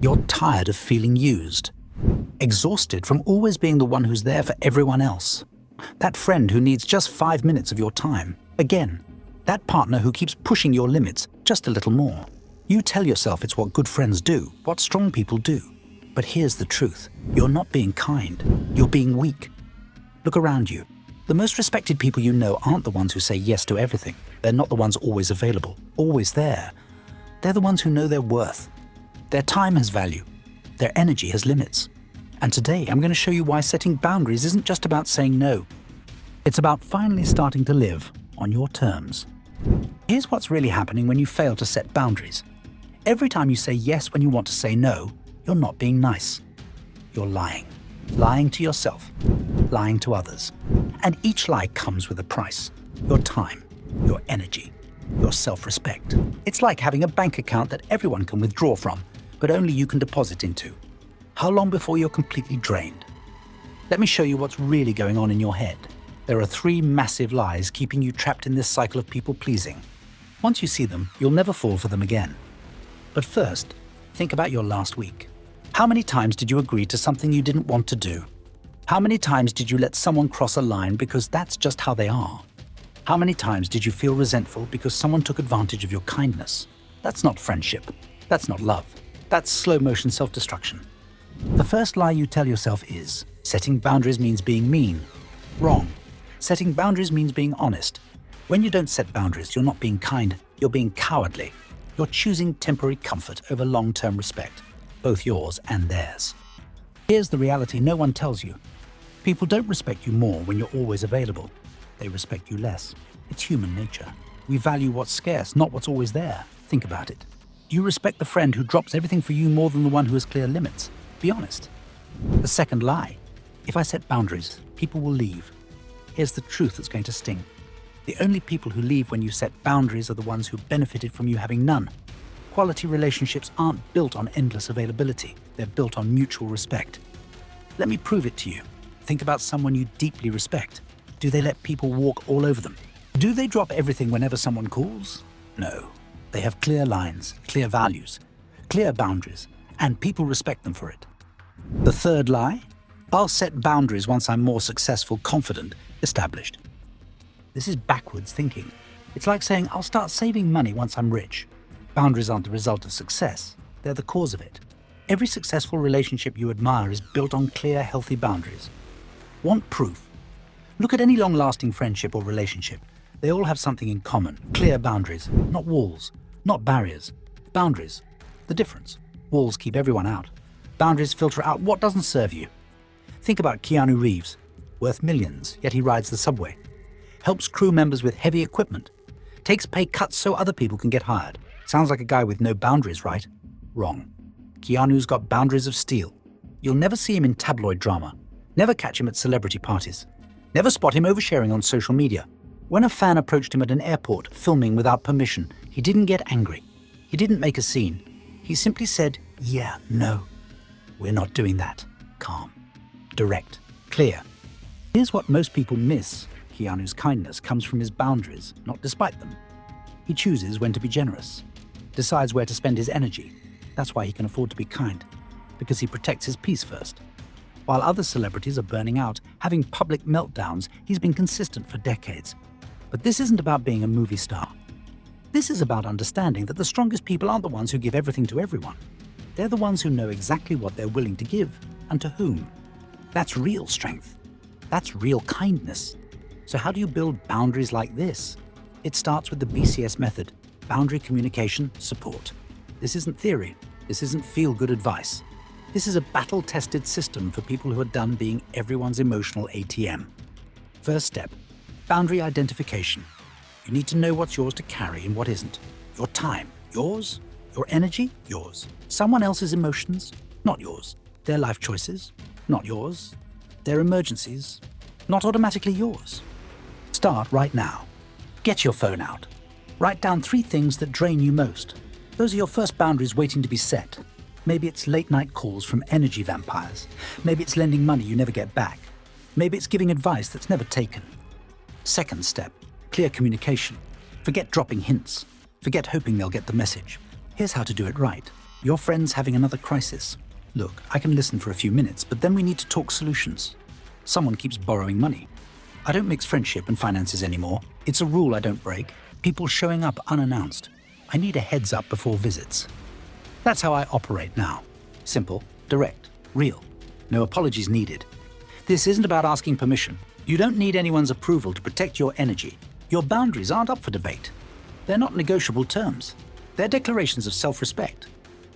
You're tired of feeling used, exhausted from always being the one who's there for everyone else. That friend who needs just 5 minutes of your time. Again, that partner who keeps pushing your limits just a little more. You tell yourself it's what good friends do, what strong people do. But here's the truth. You're not being kind. You're being weak. Look around you. The most respected people you know aren't the ones who say yes to everything. They're not the ones always available, always there. They're the ones who know their worth. Their time has value. Their energy has limits. And today I'm going to show you why setting boundaries isn't just about saying no. It's about finally starting to live on your terms. Here's what's really happening when you fail to set boundaries. Every time you say yes when you want to say no, you're not being nice. You're lying. Lying to yourself. Lying to others. And each lie comes with a price. Your time. Your energy. Your self-respect. It's like having a bank account that everyone can withdraw from, but only you can deposit into. How long before you're completely drained? Let me show you what's really going on in your head. There are 3 massive lies keeping you trapped in this cycle of people-pleasing. Once you see them, you'll never fall for them again. But first, think about your last week. How many times did you agree to something you didn't want to do? How many times did you let someone cross a line because that's just how they are? How many times did you feel resentful because someone took advantage of your kindness? That's not friendship. That's not love. That's slow-motion self-destruction. The first lie you tell yourself is, setting boundaries means being mean. Wrong. Setting boundaries means being honest. When you don't set boundaries, you're not being kind, you're being cowardly. You're choosing temporary comfort over long-term respect, both yours and theirs. Here's the reality no one tells you. People don't respect you more when you're always available. They respect you less. It's human nature. We value what's scarce, not what's always there. Think about it. Do you respect the friend who drops everything for you more than the one who has clear limits? Be honest. The second lie. If I set boundaries, people will leave. Here's the truth that's going to sting. The only people who leave when you set boundaries are the ones who benefited from you having none. Quality relationships aren't built on endless availability. They're built on mutual respect. Let me prove it to you. Think about someone you deeply respect. Do they let people walk all over them? Do they drop everything whenever someone calls? No. They have clear lines, clear values, clear boundaries, and people respect them for it. The third lie? I'll set boundaries once I'm more successful, confident, established. This is backwards thinking. It's like saying, I'll start saving money once I'm rich. Boundaries aren't the result of success. They're the cause of it. Every successful relationship you admire is built on clear, healthy boundaries. Want proof? Look at any long-lasting friendship or relationship. They all have something in common. Clear boundaries, not walls, not barriers. Boundaries. The difference. Walls keep everyone out. Boundaries filter out what doesn't serve you. Think about Keanu Reeves, worth millions, yet he rides the subway. Helps crew members with heavy equipment. Takes pay cuts so other people can get hired. Sounds like a guy with no boundaries, right? Wrong. Keanu's got boundaries of steel. You'll never see him in tabloid drama. Never catch him at celebrity parties. Never spot him oversharing on social media. When a fan approached him at an airport, filming without permission, he didn't get angry. He didn't make a scene. He simply said, yeah, no. We're not doing that. Calm. Direct. Clear. Here's what most people miss. Keanu's kindness comes from his boundaries, not despite them. He chooses when to be generous. Decides where to spend his energy. That's why he can afford to be kind. Because he protects his peace first. While other celebrities are burning out, having public meltdowns, he's been consistent for decades. But this isn't about being a movie star. This is about understanding that the strongest people aren't the ones who give everything to everyone. They're the ones who know exactly what they're willing to give and to whom. That's real strength. That's real kindness. So how do you build boundaries like this? It starts with the BCS method, boundary communication support. This isn't theory. This isn't feel-good advice. This is a battle-tested system for people who are done being everyone's emotional ATM. First step, boundary identification. You need to know what's yours to carry and what isn't. Your time, yours. Your energy, yours. Someone else's emotions, not yours. Their life choices, not yours. Their emergencies, not automatically yours. Start right now. Get your phone out. Write down 3 things that drain you most. Those are your first boundaries waiting to be set. Maybe it's late-night calls from energy vampires. Maybe it's lending money you never get back. Maybe it's giving advice that's never taken. Second step, clear communication. Forget dropping hints. Forget hoping they'll get the message. Here's how to do it right. Your friend's having another crisis. Look, I can listen for a few minutes, but then we need to talk solutions. Someone keeps borrowing money. I don't mix friendship and finances anymore. It's a rule I don't break. People showing up unannounced. I need a heads up before visits. That's how I operate now. Simple, direct, real. No apologies needed. This isn't about asking permission. You don't need anyone's approval to protect your energy. Your boundaries aren't up for debate. They're not negotiable terms. They're declarations of self-respect.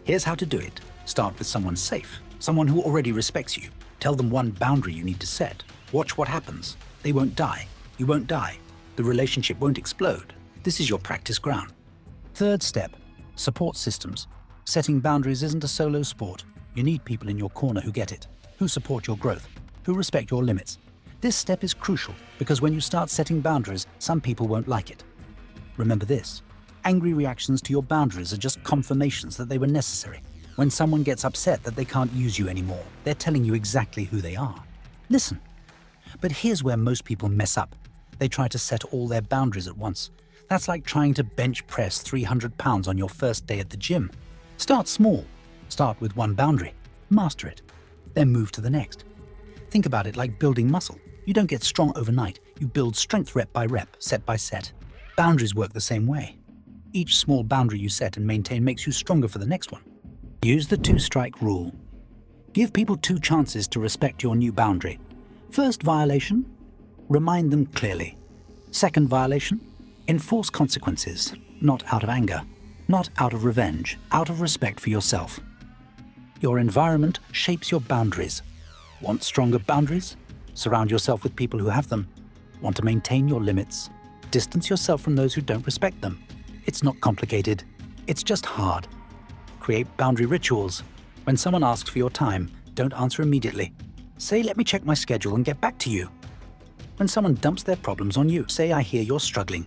Here's how to do it. Start with someone safe, someone who already respects you. Tell them one boundary you need to set. Watch what happens. They won't die. You won't die. The relationship won't explode. This is your practice ground. Third step, support systems. Setting boundaries isn't a solo sport. You need people in your corner who get it, who support your growth, who respect your limits. This step is crucial because when you start setting boundaries, some people won't like it. Remember this, angry reactions to your boundaries are just confirmations that they were necessary. When someone gets upset that they can't use you anymore, they're telling you exactly who they are. Listen. But here's where most people mess up. They try to set all their boundaries at once. That's like trying to bench press 300 pounds on your first day at the gym. Start small. Start with one boundary. Master it. Then move to the next. Think about it like building muscle. You don't get strong overnight. You build strength rep by rep, set by set. Boundaries work the same way. Each small boundary you set and maintain makes you stronger for the next one. Use the two-strike rule. Give people 2 chances to respect your new boundary. First violation, remind them clearly. Second violation, enforce consequences, not out of anger, not out of revenge, out of respect for yourself. Your environment shapes your boundaries. Want stronger boundaries? Surround yourself with people who have them. Want to maintain your limits? Distance yourself from those who don't respect them. It's not complicated. It's just hard. Create boundary rituals. When someone asks for your time, don't answer immediately. Say, let me check my schedule and get back to you. When someone dumps their problems on you, say, I hear you're struggling.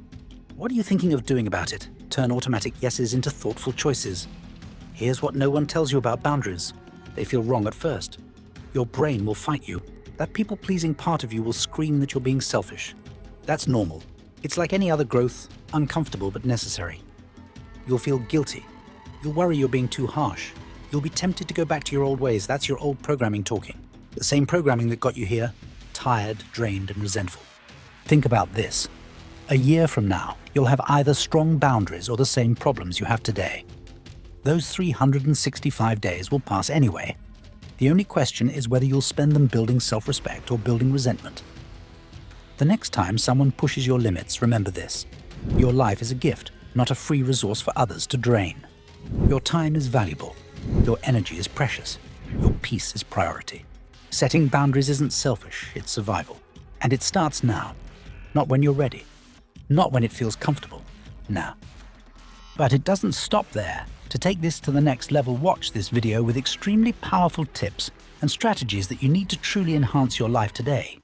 What are you thinking of doing about it? Turn automatic yeses into thoughtful choices. Here's what no one tells you about boundaries. They feel wrong at first. Your brain will fight you. That people-pleasing part of you will scream that you're being selfish. That's normal. It's like any other growth, uncomfortable but necessary. You'll feel guilty. You'll worry you're being too harsh. You'll be tempted to go back to your old ways. That's your old programming talking. The same programming that got you here, tired, drained, and resentful. Think about this. A year from now, you'll have either strong boundaries or the same problems you have today. Those 365 days will pass anyway. The only question is whether you'll spend them building self-respect or building resentment. The next time someone pushes your limits, remember this. Your life is a gift, not a free resource for others to drain. Your time is valuable. Your energy is precious. Your peace is priority. Setting boundaries isn't selfish, it's survival. And it starts now. Not when you're ready. Not when it feels comfortable. Now. But it doesn't stop there. To take this to the next level, watch this video with extremely powerful tips and strategies that you need to truly enhance your life today.